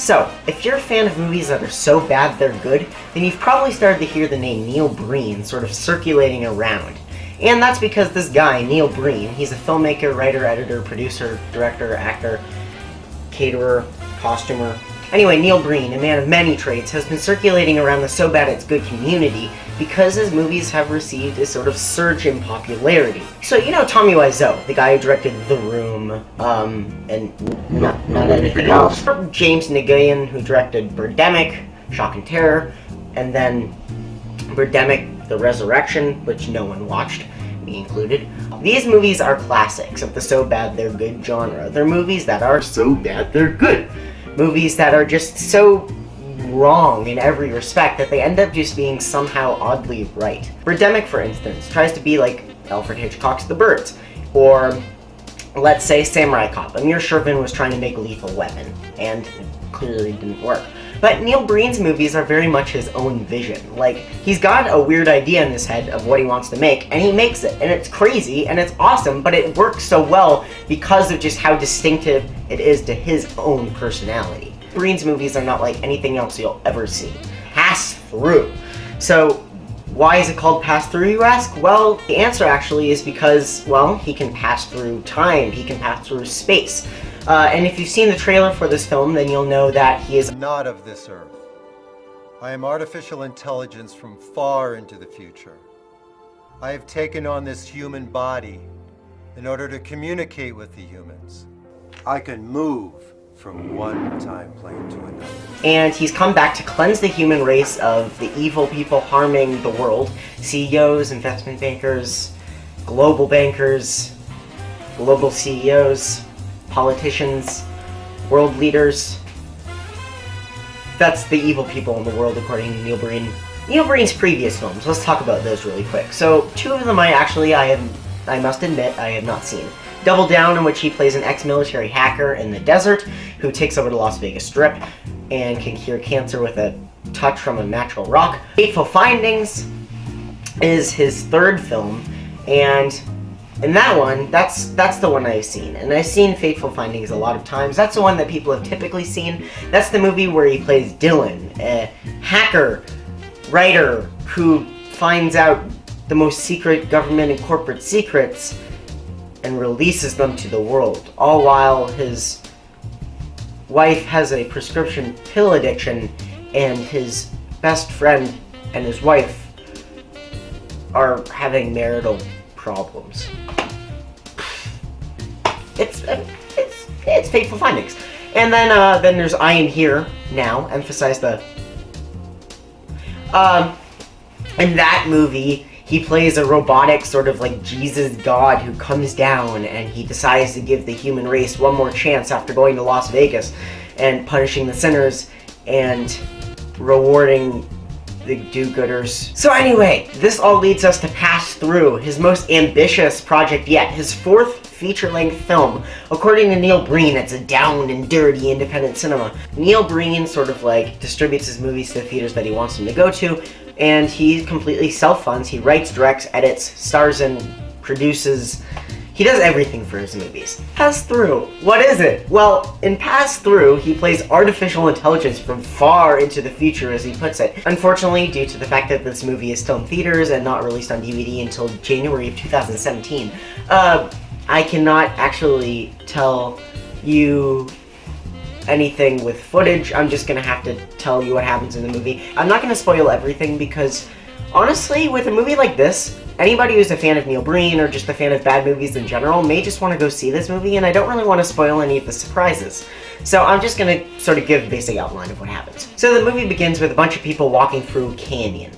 So, if you're a fan of movies that are so bad they're good, then you've probably started to hear the name Neil Breen sort of circulating around. And that's because this guy, Neil Breen, he's a filmmaker, writer, editor, producer, director, actor, caterer, costumer. Anyway, Neil Breen, a man of many trades, has been circulating around the so bad it's good community because his movies have received a sort of surge in popularity. So, you know Tommy Wiseau, the guy who directed The Room, and not anything else. Or James Nguyen, who directed Birdemic, Shock and Terror, and then Birdemic, The Resurrection, which no one watched, me included. These movies are classics of the so bad they're good genre. They're movies that are so bad they're good. Movies that are just so wrong in every respect that they end up just being somehow oddly right. Birdemic, for instance, tries to be like Alfred Hitchcock's The Birds, or let's say Samurai Cop. Amir Shervin was trying to make Lethal Weapon, and clearly didn't work. But Neil Breen's movies are very much his own vision. Like, he's got a weird idea in his head of what he wants to make, and he makes it, and it's crazy, and it's awesome, but it works so well because of just how distinctive it is to his own personality. Breen's movies are not like anything else you'll ever see. Pass Thru. So, why is it called Pass Thru, you ask? Well, the answer actually is because, well, he can pass through time, he can pass through space. And if you've seen the trailer for this film, then you'll know that he is not of this earth. I am artificial intelligence from far into the future. I have taken on this human body in order to communicate with the humans. I can move from one time plane to another. And he's come back to cleanse the human race of the evil people harming the world. CEOs, investment bankers, global CEOs, politicians, world leaders. That's the evil people in the world, according to Neil Breen. Neil Breen's previous films, let's talk about those really quick. So, two of them I must admit, I have not seen. Double Down, in which he plays an ex-military hacker in the desert who takes over the Las Vegas Strip and can cure cancer with a touch from a natural rock. Fateful Findings is his third film, and in that one, that's the one I've seen. And I've seen Fateful Findings a lot of times. That's the one that people have typically seen. That's the movie where he plays Dylan, a hacker, writer, who finds out the most secret government and corporate secrets and releases them to the world, all while his wife has a prescription pill addiction and his best friend and his wife are having marital problems. It's Fateful Findings. And then there's I Am Here Now, emphasize the in that movie he plays a robotic sort of like Jesus God who comes down and he decides to give the human race one more chance after going to Las Vegas and punishing the sinners and rewarding the do-gooders. So anyway, this all leads us to Pass Thru, his most ambitious project yet, his fourth feature-length film. According to Neil Breen, it's a down and dirty independent cinema. Neil Breen sort of like distributes his movies to the theaters that he wants them to go to, and he completely self-funds. He writes, directs, edits, stars in, produces. He does everything for his movies. Pass Thru. What is it? Well, in Pass Thru, he plays artificial intelligence from far into the future, as he puts it. Unfortunately, due to the fact that this movie is still in theaters and not released on DVD until January of 2017, I cannot actually tell you anything with footage. I'm just gonna have to tell you what happens in the movie. I'm not gonna spoil everything because, honestly, with a movie like this, anybody who's a fan of Neil Breen or just a fan of bad movies in general may just want to go see this movie, and I don't really want to spoil any of the surprises. So I'm just going to sort of give a basic outline of what happens. So the movie begins with a bunch of people walking through a canyon.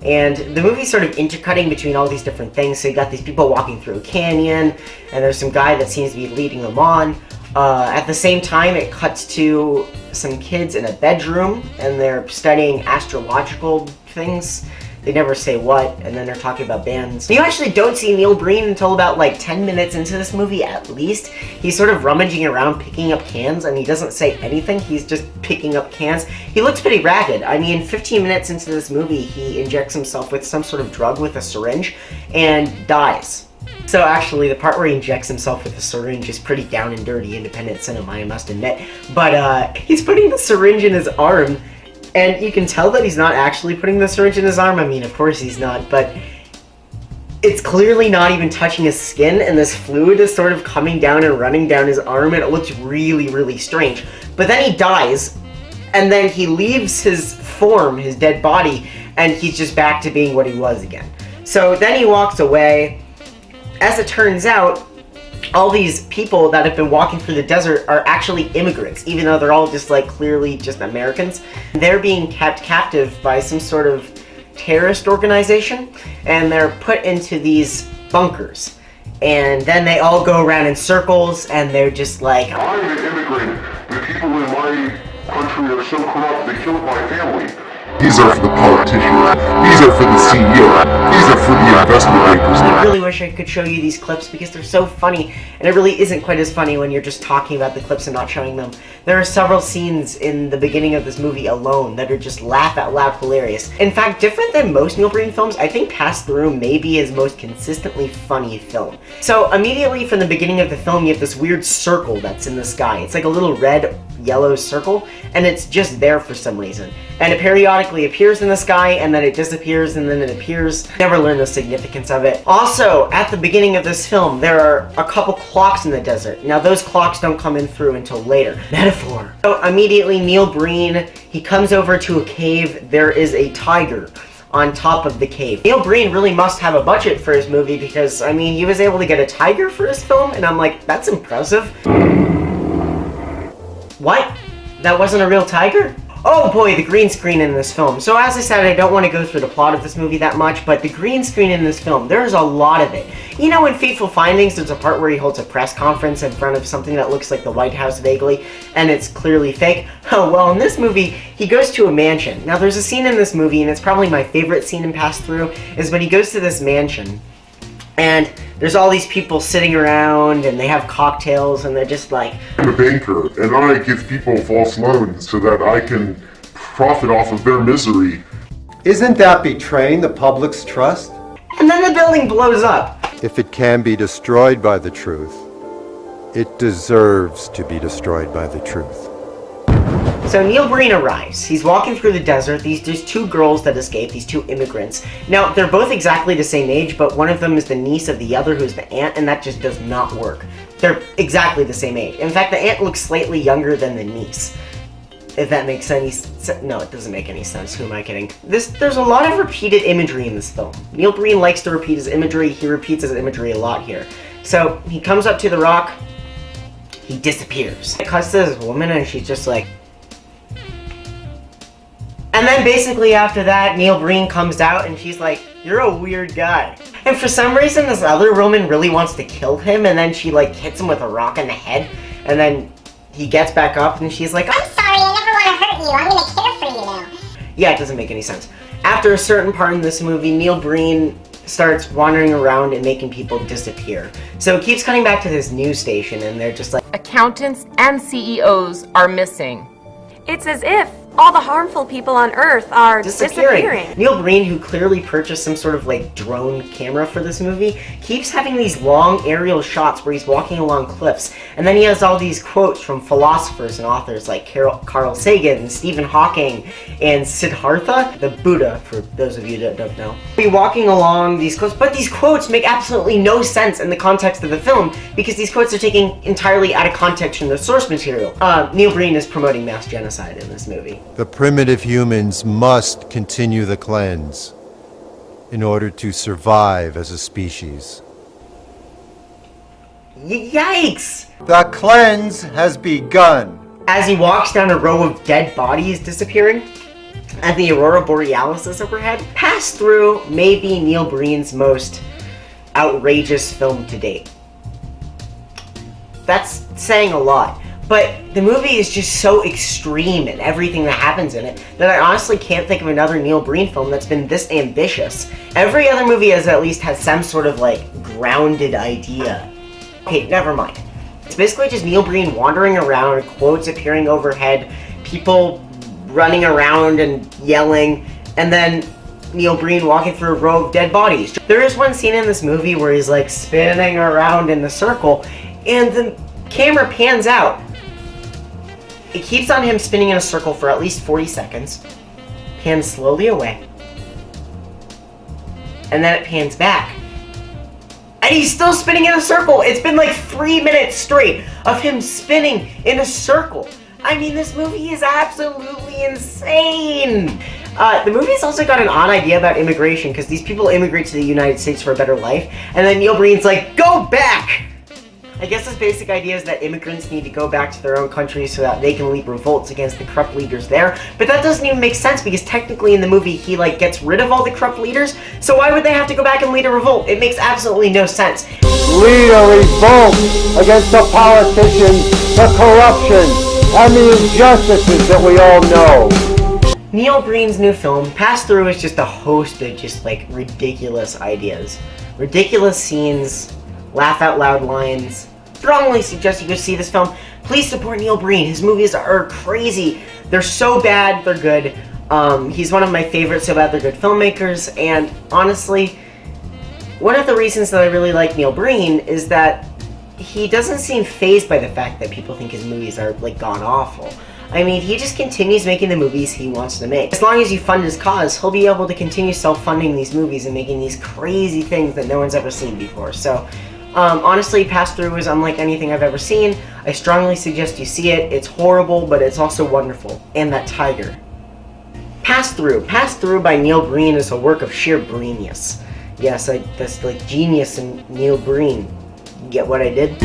And the movie's sort of intercutting between all these different things. So you got these people walking through a canyon, and there's some guy that seems to be leading them on. At the same time, it cuts to some kids in a bedroom, and they're studying astrological things. They never say what, and then they're talking about bands. You actually don't see Neil Breen until about like 10 minutes into this movie at least. He's sort of rummaging around picking up cans, and he doesn't say anything, he's just picking up cans. He looks pretty ragged. I mean, 15 minutes into this movie, he injects himself with some sort of drug with a syringe and dies. So actually, the part where he injects himself with a syringe is pretty down and dirty independent cinema, I must admit. But he's putting the syringe in his arm, and you can tell that he's not actually putting the syringe in his arm. I mean, of course he's not, but it's clearly not even touching his skin, and this fluid is sort of coming down and running down his arm, and it looks really, really strange. But then he dies, and then he leaves his form, his dead body, and he's just back to being what he was again. So then he walks away. As it turns out, all these people that have been walking through the desert are actually immigrants, even though they're all just like clearly just Americans. They're being kept captive by some sort of terrorist organization, and they're put into these bunkers. And then they all go around in circles, and they're just like, I'm an immigrant. The people in my country are so corrupt, they killed my family. These are for the politicians. These are for the CEO. These are for the investment bankers. I really wish I could show you these clips because they're so funny, and it really isn't quite as funny when you're just talking about the clips and not showing them. There are several scenes in the beginning of this movie alone that are just laugh out loud hilarious. In fact, different than most Neil Breen films, I think Pass Through may be his most consistently funny film. So immediately from the beginning of the film, you have this weird circle that's in the sky. It's like a little red, yellow circle, and it's just there for some reason. And it periodically appears in the sky, and then it disappears, and then it appears. Never learned the significance of it. Also, at the beginning of this film, there are a couple clocks in the desert. Now, those clocks don't come in through until later. Metaphor. So immediately, Neil Breen, he comes over to a cave. There is a tiger on top of the cave. Neil Breen really must have a budget for his movie because, I mean, he was able to get a tiger for his film, and I'm like, that's impressive. What? That wasn't a real tiger? Oh boy, the green screen in this film. So as I said, I don't want to go through the plot of this movie that much, but the green screen in this film, there's a lot of it. You know, in Fateful Findings, there's a part where he holds a press conference in front of something that looks like the White House vaguely, and it's clearly fake. Oh, well, in this movie, he goes to a mansion. Now, there's a scene in this movie, and it's probably my favorite scene in Pass Through, is when he goes to this mansion, and there's all these people sitting around, and they have cocktails, and they're just like, I'm a banker, and I give people false loans so that I can profit off of their misery. Isn't that betraying the public's trust? and then the building blows up. If it can be destroyed by the truth, it deserves to be destroyed by the truth. So Neil Breen arrives. He's walking through the desert. There's two girls that escape, these two immigrants. Now, they're both exactly the same age, but one of them is the niece of the other, who's the aunt, and that just does not work. They're exactly the same age. In fact, the aunt looks slightly younger than the niece. If that makes any sense. No, it doesn't make any sense. Who am I kidding? There's a lot of repeated imagery in this film. Neil Breen likes to repeat his imagery. He repeats his imagery a lot here. So, he comes up to the rock. He disappears. It cuts to this woman, and she's just like... And then basically after that, Neil Breen comes out and she's like, "You're a weird guy." And for some reason, this other woman really wants to kill him, and then she like hits him with a rock in the head, and then he gets back up and she's like, I'm sorry, I never want to hurt you. I'm gonna care for you now. Yeah, it doesn't make any sense. After a certain part in this movie, Neil Breen starts wandering around and making people disappear. So it keeps cutting back to this news station, and they're just like, accountants and CEOs are missing. It's as if all the harmful people on Earth are disappearing. Neil Breen, who clearly purchased some sort of like drone camera for this movie, keeps having these long aerial shots where he's walking along cliffs, and then he has all these quotes from philosophers and authors like Carl Sagan, Stephen Hawking, and Siddhartha, the Buddha, for those of you that don't know. He's walking along these quotes, but these quotes make absolutely no sense in the context of the film because these quotes are taken entirely out of context from the source material. Neil Breen is promoting mass genocide in this movie. The primitive humans must continue the cleanse in order to survive as a species. Yikes! The cleanse has begun. As he walks down a row of dead bodies disappearing, and the Aurora Borealis is overhead, Pass Through may be Neil Breen's most outrageous film to date. That's saying a lot. But the movie is just so extreme in everything that happens in it that I honestly can't think of another Neil Breen film that's been this ambitious. Every other movie has at least had some sort of like grounded idea. Okay, never mind. It's basically just Neil Breen wandering around, quotes appearing overhead, people running around and yelling, and then Neil Breen walking through a row of dead bodies. There is one scene in this movie where he's like spinning around in the circle, and the camera pans out. It keeps on him spinning in a circle for at least 40 seconds, pans slowly away, and then it pans back. And he's still spinning in a circle. It's been like 3 minutes straight of him spinning in a circle. I mean, this movie is absolutely insane. The movie's also got an odd idea about immigration, because these people immigrate to the United States for a better life, and then Neil Breen's like, go back! I guess his basic idea is that immigrants need to go back to their own countries so that they can lead revolts against the corrupt leaders there, but that doesn't even make sense, because technically in the movie he like gets rid of all the corrupt leaders, so why would they have to go back and lead a revolt? It makes absolutely no sense. Lead a revolt against the politicians, the corruption, and the injustices that we all know. Neil Breen's new film, Pass Through, is just a host of just like ridiculous ideas. Ridiculous scenes, laugh out loud lines. Strongly suggest you go see this film. Please support Neil Breen. His movies are crazy. They're so bad, they're good. He's one of my favorite so bad they're good filmmakers, and honestly, one of the reasons that I really like Neil Breen is that he doesn't seem fazed by the fact that people think his movies are like god awful. I mean, he just continues making the movies he wants to make. As long as you fund his cause, he'll be able to continue self-funding these movies and making these crazy things that no one's ever seen before. So, honestly, Pass Through is unlike anything I've ever seen. I strongly suggest you see it. It's horrible, but it's also wonderful. And that tiger. Pass Through. Pass Through by Neil Breen is a work of sheer Breenius. Yes, that's like genius in Neil Breen. You get what I did?